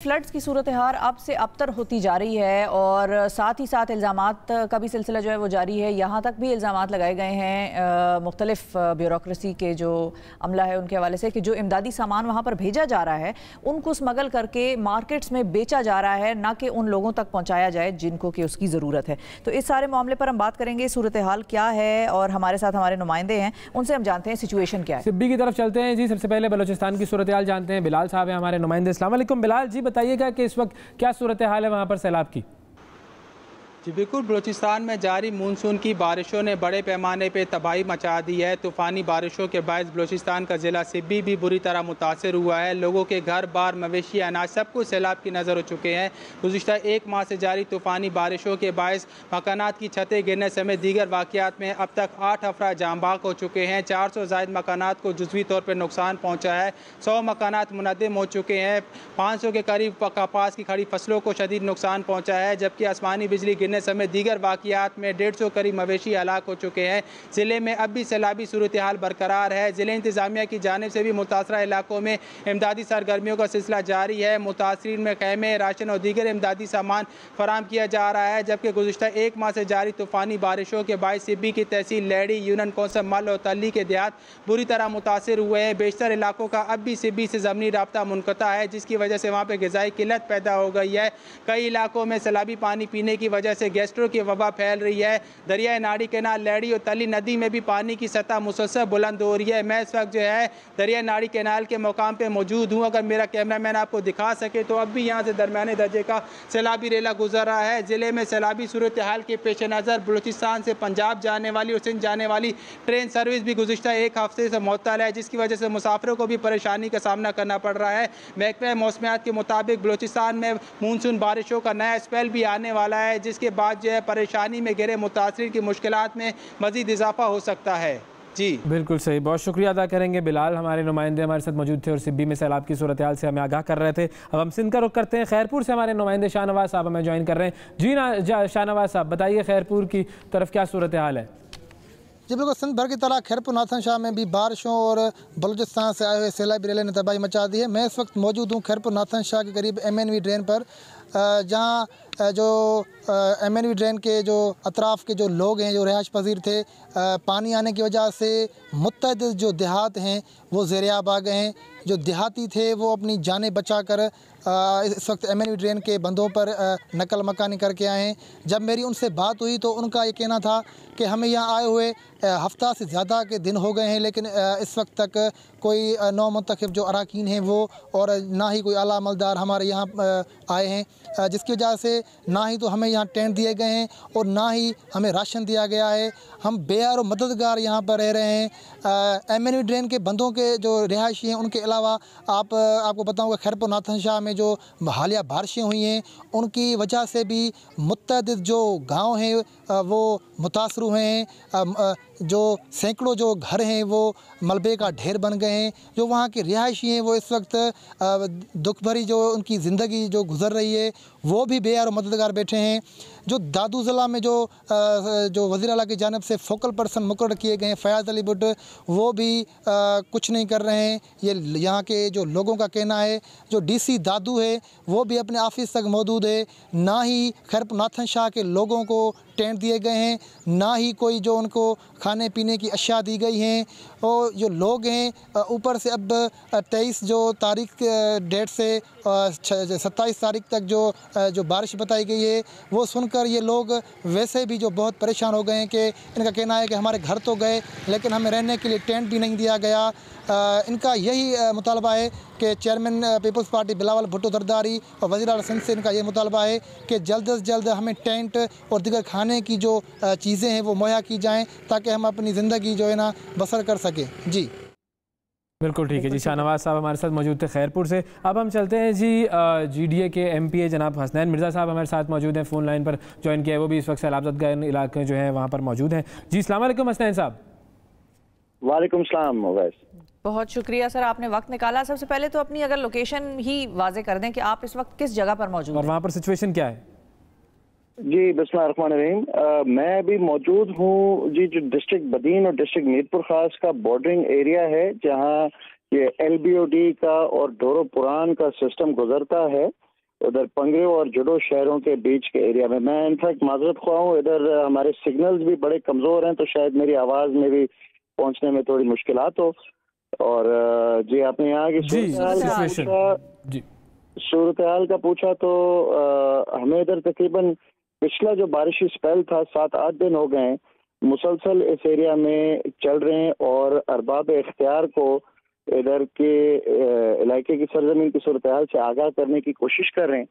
Floods की सूरत हाल अब से अबतर होती जा रही है और साथ ही साथ इल्ज़ामात का भी सिलसिला जो है वो जारी है। यहाँ तक भी इल्ज़ामात लगाए गए हैं मुख्तलिफ ब्यूरोक्रेसी के जो अमला है उनके हवाले से कि जो इमदादी सामान वहाँ पर भेजा जा रहा है उनको स्मगल करके मार्केट्स में बेचा जा रहा है, ना कि उन लोगों तक पहुँचाया जाए जिनको कि उसकी ज़रूरत है। तो इस सारे मामले पर हम बात करेंगे, सूरत हाल क्या है, और हमारे साथ हमारे नुमाइंदे हैं, उनसे हम जानते हैं सिचुएशन क्या है। सिब्बी की तरफ चलते हैं जी। सबसे पहले बलोचिस्तान की सूरत हाल जानते हैं। बिलाल साहब हैं हमारे नुमाइंदे। अस्सलाम वालेकुम बिलाल जी, बताइएगा कि इस वक्त क्या सूरत हाल है वहाँ पर सैलाब की? जी बिल्कुल, बलूचिस्तान में जारी मानसून की बारिशों ने बड़े पैमाने पर तबाही मचा दी है। तूफ़ानी बारिशों के बायस बलूचिस्तान का ज़िला सिब्बी भी बुरी तरह मुतासर हुआ है। लोगों के घर बार, मवेशी, अनाज सब कुछ सैलाब की नज़र हो चुके हैं। गुज़िश्ता एक माह से जारी तूफ़ानी बारिशों के बायस मकानात की छतें गिरने समेत दीगर वाक़यात में अब तक 8 अफराद जाँबाक हो चुके हैं। 400 ज़ायद मकानात को जुज़वी तौर पर नुकसान पहुँचा है। 100 मकानात मुनहदम हो चुके हैं। 500 के करीब कपास की खड़ी फसलों को शदीद नुकसान पहुँचा है, जबकि आसमानी बिजली गिरने समेत दीगर वाक़यात में 150 करीब मवेशी हलाक हो चुके हैं। ज़िले में अब भी सैलाबी सूरत हाल बरकरार है। ज़िले इंतज़ामिया की जानिब से भी मुतासरा इलाकों में इमदादी सरगर्मियों का सिलसिला जारी है। मुतासरीन में खैमे, राशन और दीगर इमदादी सामान फराम किया जा रहा है, जबकि गुज़िश्ता एक माह से जारी तूफ़ानी बारिशों के बायस सिब्बी की तहसील लेडी, यूनियन कौंसल मल और तल्ली के देहात बुरी तरह मुतासर हुए हैं। बेशतर इलाकों का अब भी सिब्बी से ज़मीनी राब्ता मुनक़ता है, जिसकी वजह से वहाँ पर ग़िज़ाई किल्लत पैदा हो गई है। कई इलाकों में सैलाबी पानी पीने की वजह से गैस्ट्रो की वबा फैल रही है। दरियाए नाड़ी केनाल, लेडी और तली नदी में भी पानी की सतह मुसलसल बुलंद हो रही है। मैं इस वक्त जो है दरिया नाड़ी केनाल के मकाम पे मौजूद हूँ। अगर मेरा कैमरामैन आपको दिखा सके तो अब भी यहाँ से दरमियाने दर्जे का सैलाबी रेला गुजर रहा है। ज़िले में सैलाबी सूरत हाल के पेश नज़र बलूचिस्तान से पंजाब जाने वाली और सिंध जाने वाली ट्रेन सर्विस भी गुज़िश्ता एक हफ्ते से मुअत्तल है, जिसकी वजह से मुसाफिरों को भी परेशानी का सामना करना पड़ रहा है। महकमा मौसमियात के मुताबिक बलूचिस्तान में मानसून बारिशों का नया स्पेल भी आने वाला है, जिसके बाद जो है परेशानी में घिरे मुतासरीन की मुश्किलात में मज़ीद इजाफा हो सकता है। जी बिल्कुल सही, बहुत शुक्रिया अदा करेंगे। बिलाल हमारे नुमाइंदे हमारे साथ मौजूद थे और सिब्बी में सैलाब की सूरत हाल से हमें आगाह कर रहे थे। अब हम सिंध का रुख करते हैं। खैरपुर से हमारे नुमाइंदे शाहनवाज साहब हमें ज्वाइन कर रहे हैं। जी शाहनवाज साहब, बताइए खैरपुर की तरफ क्या सूरत हाल है? जी बिल्कुल, सिंध भर की तरह खैरपुर नाथन शाह में भी बारिशों और बलूचिस्तान से आए हुए सैलाबी रेले ने तबाही मचा दी है। मैं इस वक्त मौजूद हूँ खैरपुर नाथन शाह के करीब MNV ड्रेन पर, जहाँ जो MNV ड्रेन के जो अतराफ़ के जो लोग हैं, जो रिहाइश पजीर थे, पानी आने की वजह से मुत्तअद्दिद जो देहात हैं वो ज़ेरियाब आ गए हैं। जो देहाती थे वो अपनी जानें बचा कर इस वक्त MNV ड्रेन के बंदों पर नकल मकानी करके आए हैं। जब मेरी उनसे बात हुई तो उनका ये कहना था कि हमें यहाँ आए हुए हफ्ता से ज़्यादा के दिन हो गए हैं, लेकिन इस वक्त तक कोई नौ मुंतखब जो अरकान हैं वो और ना ही कोई आला अमलदार हमारे यहाँ आए हैं, जिसकी वजह से ना ही तो हमें यहाँ टेंट दिए गए हैं और ना ही हमें राशन दिया गया है। हम बेयार और मददगार यहाँ पर रह रहे हैं। MNV ड्रेन के बंदों के जो रिहायशी हैं उनके अलावा आपको बताऊँगा खैरपुर नाथन शाह में जो हालिया बारिशें हुई हैं उनकी वजह से भी मुत्तअद्दिद जो गाँव हैं वो मुतासर हुए हैं। जो सैकड़ों जो घर हैं वो मलबे का ढेर बन गए हैं। जो वहाँ के रिहायशी हैं वो इस वक्त दुख भरी जो उनकी ज़िंदगी जो गुजर रही है वो भी बेयार और मददगार बैठे हैं। जो दादू ज़िला में जो वज़ीर आला की जानिब से फोकल पर्सन मुकर्रर किए गए हैं फ़याज़ अली बुट, वो भी कुछ नहीं कर रहे हैं। ये यहाँ के जो लोगों का कहना है। जो DC दादू है वो भी अपने ऑफिस तक मौजूद है। ना ही खैरपुर नाथन शाह के लोगों को टेंट दिए गए हैं, ना ही कोई जो उनको खाने पीने की अशिया दी गई हैं। और जो लोग हैं ऊपर से अब 23 जो तारीख डेट से 27 तारीख तक जो बारिश बताई गई है वो सुनकर ये लोग वैसे भी जो बहुत परेशान हो गए हैं कि इनका कहना है कि हमारे घर तो गए लेकिन हमें रहने के लिए टेंट भी नहीं दिया गया। इनका यही मुतालबा है कि chairman Peoples Party Bilawal Bhutto Zardari और वज़ीर आला सिंध से इनका ये मुतालबा है कि जल्द से जल्द हमें टेंट और दीगर खाने की जो चीज़ें हैं वो मुहैया की जाएँ ताकि हम अपनी ज़िंदगी जो है ना बसर कर सकें। जी बिल्कुल ठीक है जी। शाहनवाज साहब हमारे साथ मौजूद थे खैरपुर से। अब हम चलते हैं जी GDA के MPA जनाब हसनैन मिर्ज़ा साहब हमारे साथ मौजूद हैं, फ़ोन लाइन पर ज्वाइन किया है। वो भी इस वक्त सैलाबज़दा इलाके जो है वहाँ पर मौजूद हैं। जी अस्सलाम वालेकुम हसनैन साहब। वालेकुम सलाम। बहुत शुक्रिया सर, आपने वक्त निकाला। सबसे पहले तो अपनी अगर लोकेशन ही वाजे कर दें कि आप इस वक्त किस जगह पर मौजूद हैं और वहाँ पर सिचुएशन क्या है? जी बिस्मिल्लाहिर्रहमानिर्रहीम। मैं अभी मौजूद हूँ जी जो डिस्ट्रिक्ट बदीन और डिस्ट्रिक्ट मीरपुर खास का बॉर्डरिंग एरिया है, जहाँ ये LBOD का और डोरो पुरान का सिस्टम गुजरता है। उधर पंगरे और जुडो शहरों के बीच के एरिया में। मैं इनफैक्ट माजरत ख्वाह हूँ, इधर हमारे सिग्नल्स भी बड़े कमज़ोर हैं, तो शायद मेरी आवाज़ में भी पहुंचने में थोड़ी मुश्किलात हो। और जी, आपने यहाँ की सूरत हाल का पूछा तो हमें इधर तकरीबन पिछला जो बारिशी स्पेल था 7-8 दिन हो गए मुसलसल इस एरिया में चल रहे हैं और अरबाब इख्तियार को इधर के इलाके की सरजमीन की सूरत हाल से आगाह करने की कोशिश कर रहे हैं,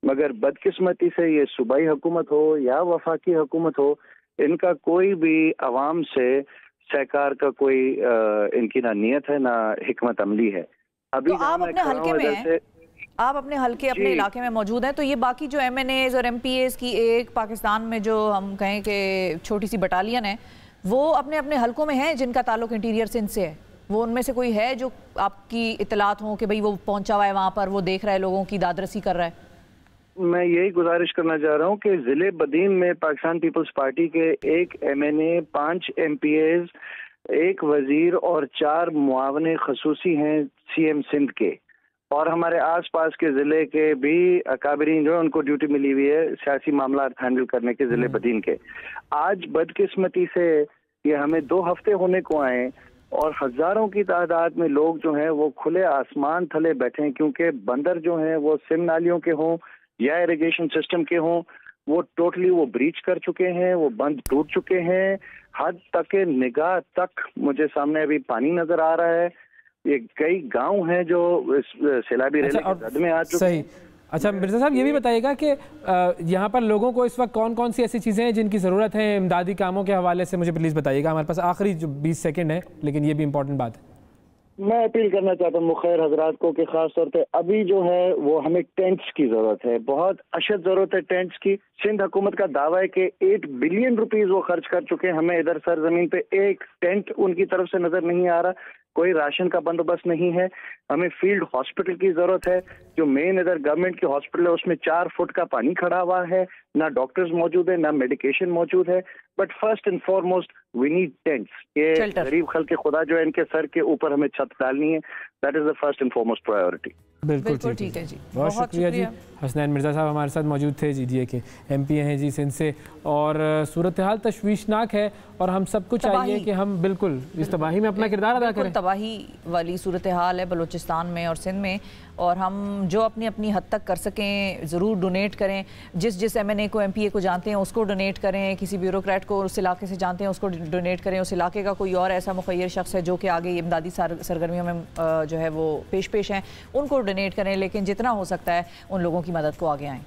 मगर बदकिस्मती से ये सूबाई हुकूमत हो या वफाकी हुकूमत हो, इनका कोई भी आवाम से सहकार का कोई इनकी ना नीयत है ना हिकमत अमली है। अभी तो आप अपने हल्के में हैं, आप अपने हल्के अपने इलाके में मौजूद हैं, तो ये बाकी जो MNAs और MPAs की एक पाकिस्तान में जो हम कहें कि छोटी सी बटालियन है, वो अपने अपने हल्कों में हैं जिनका ताल्लुक इंटीरियर सिंध से है? वो उनमें से कोई है जो आपकी इतलात हो कि भाई वो पहुंचा हुआ है वहाँ पर, वो देख रहा है, लोगों की दादरसी कर रहा है? मैं यही गुजारिश करना चाह रहा हूँ कि ज़िले बदीन में पाकिस्तान पीपल्स पार्टी के 1 MNA, 5 MPAs, 1 वजीर और 4 मुआवने खसूसी हैं CM सिंध के, और हमारे आसपास के ज़िले के भी अकाबरीन जो उनको ड्यूटी मिली हुई है सियासी मामला हैंडल करने के ज़िले बदीन के। आज बदकिस्मती से ये हमें 2 हफ्ते होने को आए और हज़ारों की तादाद में लोग जो हैं वो खुले आसमान थले बैठे हैं, क्योंकि बंदर जो हैं वो सिम नालियों के हों या इरिगेशन सिस्टम के हों, वो टोटली वो ब्रीच कर चुके हैं, वो बंद टूट चुके हैं। हद तक निगाह तक मुझे सामने अभी पानी नजर आ रहा है। ये कई गांव हैं जो सैलाबी रेले के जद में आ चुके हैं। अच्छा मिर्जा साहब, ये भी बताइएगा कि यहाँ पर लोगों को इस वक्त कौन कौन सी ऐसी चीज़ें हैं जिनकी ज़रूरत है इमदादी कामों के हवाले से, मुझे प्लीज़ बताइएगा। हमारे पास आखिरी जो 20 सेकंड है, लेकिन ये भी इंपॉर्टेंट बात है। मैं अपील करना चाहता हूँ मुखैर हजरात को कि खास तौर पे अभी जो है वो हमें टेंट्स की जरूरत है, बहुत अशद जरूरत है टेंट्स की। सिंध हुकूमत का दावा है कि 8 बिलियन रुपीस वो खर्च कर चुके हैं, हमें इधर सरजमीन पे एक टेंट उनकी तरफ से नजर नहीं आ रहा, कोई राशन का बंदोबस्त नहीं है। हमें फील्ड हॉस्पिटल की जरूरत है, जो मेन इधर गवर्नमेंट की हॉस्पिटल है उसमें 4 फुट का पानी खड़ा हुआ है, ना डॉक्टर्स मौजूद है ना मेडिकेशन मौजूद है। But first and foremost we need tents. ये गरीब खल के खुदा जो है इनके सर के ऊपर हमें छत डालनी है, that is the first and foremost priority. बिल्कुल ठीक है जी, बहुत शुक्रिया जी। हसनैन मिर्ज़ा साहब हमारे साथ मौजूद थे जी, DA के MP हैं जी सिंध से, और सूरत हाल तशवीशनाक है और हम सबको चाहिए कि हम बिल्कुल इस तबाही में अपना किरदार अदा करें। तबाही वाली सूरत हाल है बलूचिस्तान में और सिंध में, और हम जो अपनी अपनी हद तक कर सकें ज़रूर डोनेट करें। जिस MNA को MPA को जानते हैं उसको डोनेट करें, किसी ब्यूरोक्रेट को उस इलाके से जानते हैं उसको डोनेट करें, उस इलाके का कोई और ऐसा मुखय्यर शख्स है जो कि आगे इमदादी सरगर्मियों में जो है वो पेश हैं, उनको डोनेट करें। लेकिन जितना हो सकता है उन लोगों की मदद को आगे आएँ।